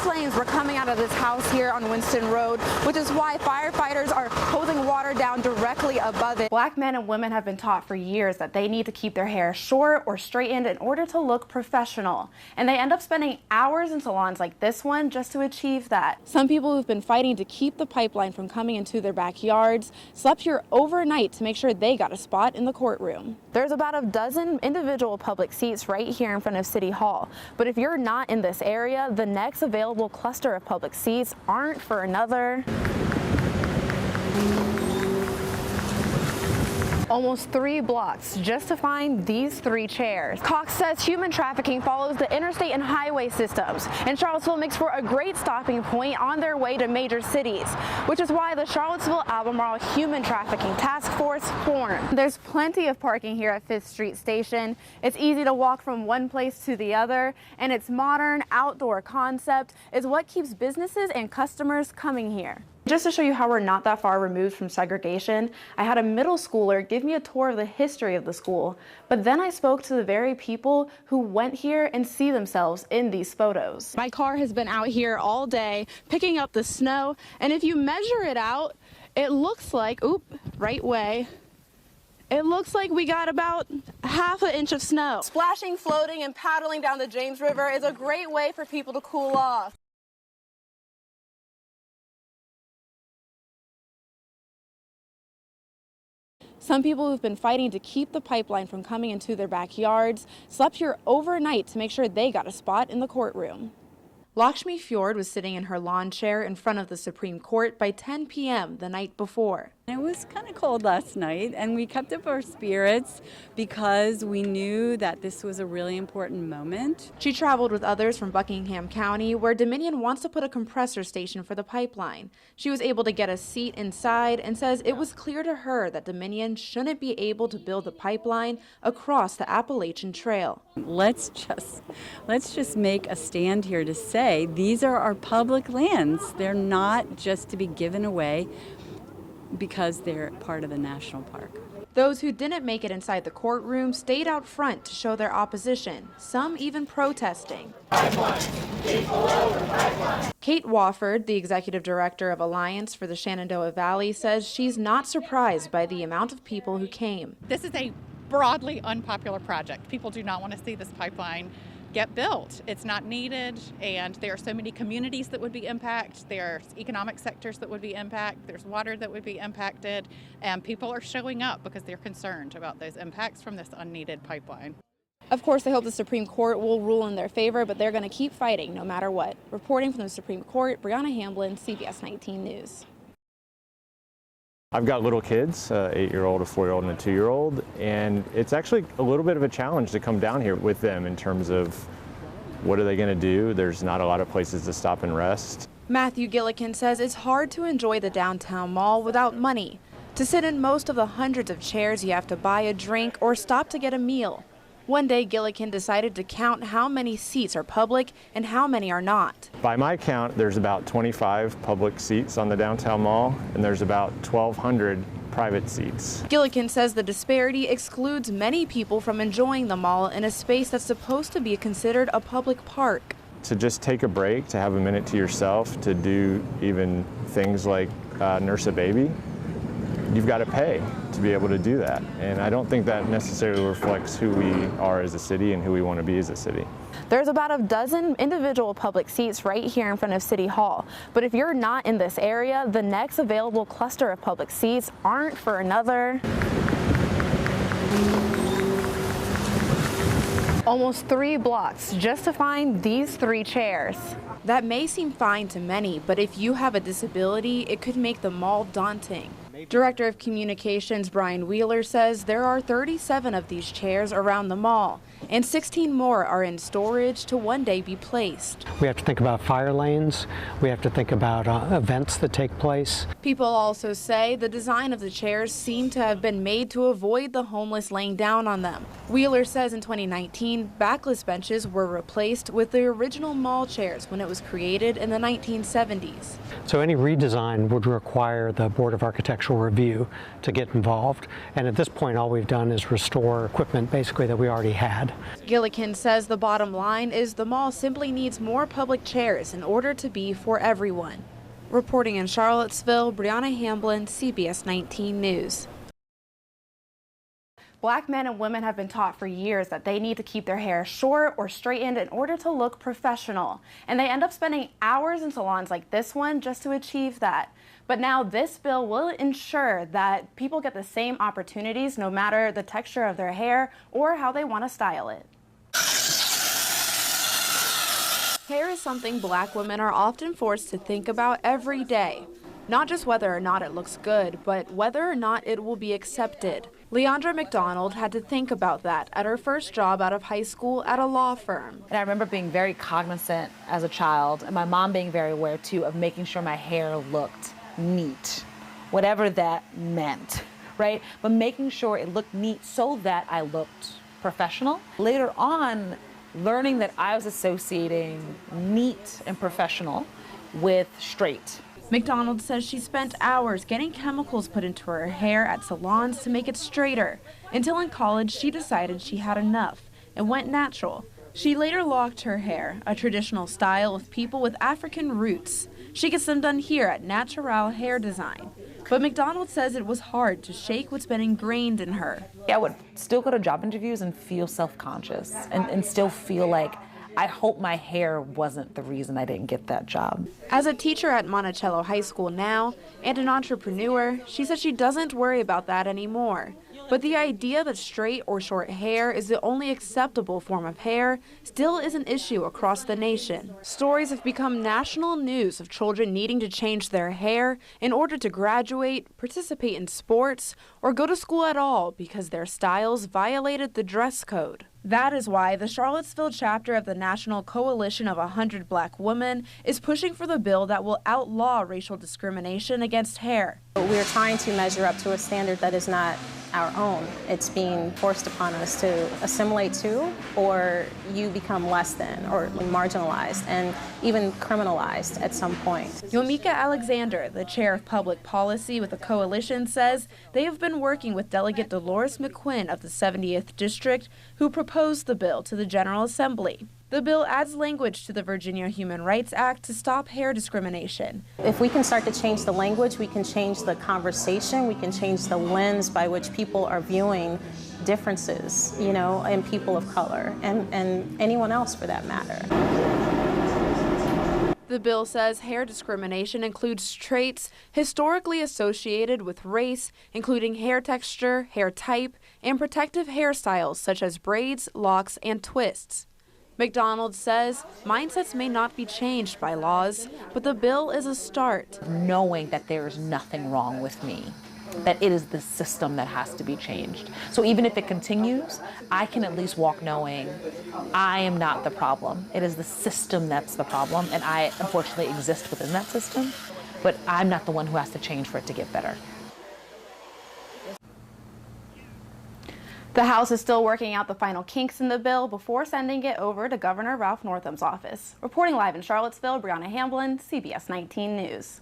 flames were coming out of this house here on Winston Road, which is why firefighters are hosing water down directly above it. Black men and women have been taught for years that they need to keep their hair short or straightened in order to look professional. And they end up spending hours in salons like this one just to achieve that. Some people who've been fighting to keep the pipeline from coming into their backyards slept here overnight to make sure they got a spot in the courtroom. There's about a dozen individual public seats right here in front of City Hall. But if you're not in this area, the next available cluster of public seats aren't for another almost 3 blocks just to find these 3 chairs. Cox says human trafficking follows the interstate and highway systems, and Charlottesville makes for a great stopping point on their way to major cities, which is why the Charlottesville-Albemarle Human Trafficking Task Force formed. There's plenty of parking here at 5th Street Station. It's easy to walk from one place to the other, and its modern outdoor concept is what keeps businesses and customers coming here. Just to show you how we're not that far removed from segregation, I had a middle schooler give me a tour of the history of the school, but then I spoke to the very people who went here and see themselves in these photos. My car has been out here all day picking up the snow, and if you measure it out, it looks like, right way, it looks like we got about ½ an inch of snow. Splashing, floating, and paddling down the James River is a great way for people to cool off. Some people who've been fighting to keep the pipeline from coming into their backyards slept here overnight to make sure they got a spot in the courtroom. Lakshmi Fjord was sitting in her lawn chair in front of the Supreme Court by 10 p.m. the night before. It was kind of cold last night, and we kept up our spirits because we knew that this was a really important moment. She traveled with others from Buckingham County, where Dominion wants to put a compressor station for the pipeline. She was able to get a seat inside and says it was clear to her that Dominion shouldn't be able to build the pipeline across the Appalachian Trail. Let's just make a stand here to say these are our public lands. They're not just to be given away because they're part of the national park. Those who didn't make it inside the courtroom stayed out front to show their opposition, some even protesting. Kate Wofford, the executive director of Alliance for the Shenandoah Valley, says she's not surprised by the amount of people who came. This is a broadly unpopular project. People do not want to see this pipeline get built. It's not needed, and there are so many communities that would be impacted. There's economic sectors that would be impacted. There's water that would be impacted, and people are showing up because they're concerned about those impacts from this unneeded pipeline. Of course, they hope the Supreme Court will rule in their favor, but they're going to keep fighting no matter what. Reporting from the Supreme Court, Brianna Hamblin, CBS 19 News. I've got little kids, an 8-year-old, a 4-year-old, and a 2-year-old, and it's actually a little bit of a challenge to come down here with them in terms of what are they going to do. There's not a lot of places to stop and rest. Matthew Gillikin says it's hard to enjoy the downtown mall without money. To sit in most of the hundreds of chairs, you have to buy a drink or stop to get a meal. One day, Gillikin decided to count how many seats are public and how many are not. By my count, there's about 25 public seats on the downtown mall, and there's about 1,200 private seats. Gillikin says the disparity excludes many people from enjoying the mall in a space that's supposed to be considered a public park. To just take a break, to have a minute to yourself, to do even things like nurse a baby, you've got to pay to be able to do that. And I don't think that necessarily reflects who we are as a city and who we want to be as a city. There's about a dozen individual public seats right here in front of City Hall. But if you're not in this area, the next available cluster of public seats aren't for another almost 3 blocks just to find these 3 chairs. That may seem fine to many, but if you have a disability, it could make the mall daunting. Director of Communications Brian Wheeler says there are 37 of these chairs around the mall, and 16 more are in storage to one day be placed. We have to think about fire lanes. We have to think about events that take place. People also say the design of the chairs seem to have been made to avoid the homeless laying down on them. Wheeler says in 2019, backless benches were replaced with the original mall chairs when it was created in the 1970s. So any redesign would require the Board of Architectural initial review to get involved. And at this point, all we've done is restore equipment basically that we already had. Gillikin says the bottom line is the mall simply needs more public chairs in order to be for everyone. Reporting in Charlottesville, Brianna Hamblin, CBS 19 News. Black men and women have been taught for years that they need to keep their hair short or straightened in order to look professional. And they end up spending hours in salons like this one just to achieve that. But now this bill will ensure that people get the same opportunities no matter the texture of their hair or how they want to style it. Hair is something Black women are often forced to think about every day. Not just whether or not it looks good, but whether or not it will be accepted. Leandra McDonald had to think about that at her first job out of high school at a law firm. And I remember being very cognizant as a child, and my mom being very aware too of making sure my hair looked neat, whatever that meant, right? But making sure it looked neat so that I looked professional. Later on, learning that I was associating neat and professional with straight. McDonald says she spent hours getting chemicals put into her hair at salons to make it straighter, until in college she decided she had enough and went natural. She later locked her hair, a traditional style of people with African roots. She gets them done here at Natural Hair Design. But McDonald says it was hard to shake what's been ingrained in her. I would still go to job interviews and feel self-conscious and still feel like I hope my hair wasn't the reason I didn't get that job. As a teacher at Monticello High School now and an entrepreneur, she says she doesn't worry about that anymore. But the idea that straight or short hair is the only acceptable form of hair still is an issue across the nation. Stories have become national news of children needing to change their hair in order to graduate, participate in sports, or go to school at all because their styles violated the dress code. That is why the Charlottesville chapter of the National Coalition of 100 Black Women is pushing for the bill that will outlaw racial discrimination against hair. We're trying to measure up to a standard that is not our own. It's being forced upon us to assimilate to, or you become less than, or marginalized, and even criminalized at some point. Yomika Alexander, the chair of public policy with the coalition, says they have been working with Delegate Dolores McQuinn of the 70th District, who proposed the bill to the General Assembly. The bill adds language to the Virginia Human Rights Act to stop hair discrimination. If we can start to change the language, we can change the conversation, we can change the lens by which people are viewing differences, in people of color and anyone else for that matter. The bill says hair discrimination includes traits historically associated with race, including hair texture, hair type, and protective hairstyles such as braids, locks, and twists. McDonald says mindsets may not be changed by laws, but the bill is a start. Knowing that there is nothing wrong with me, that it is the system that has to be changed. So even if it continues, I can at least walk knowing I am not the problem. It is the system that's the problem, and I unfortunately exist within that system, but I'm not the one who has to change for it to get better. The House is still working out the final kinks in the bill before sending it over to Governor Ralph Northam's office. Reporting live in Charlottesville, Brianna Hamblin, CBS 19 News.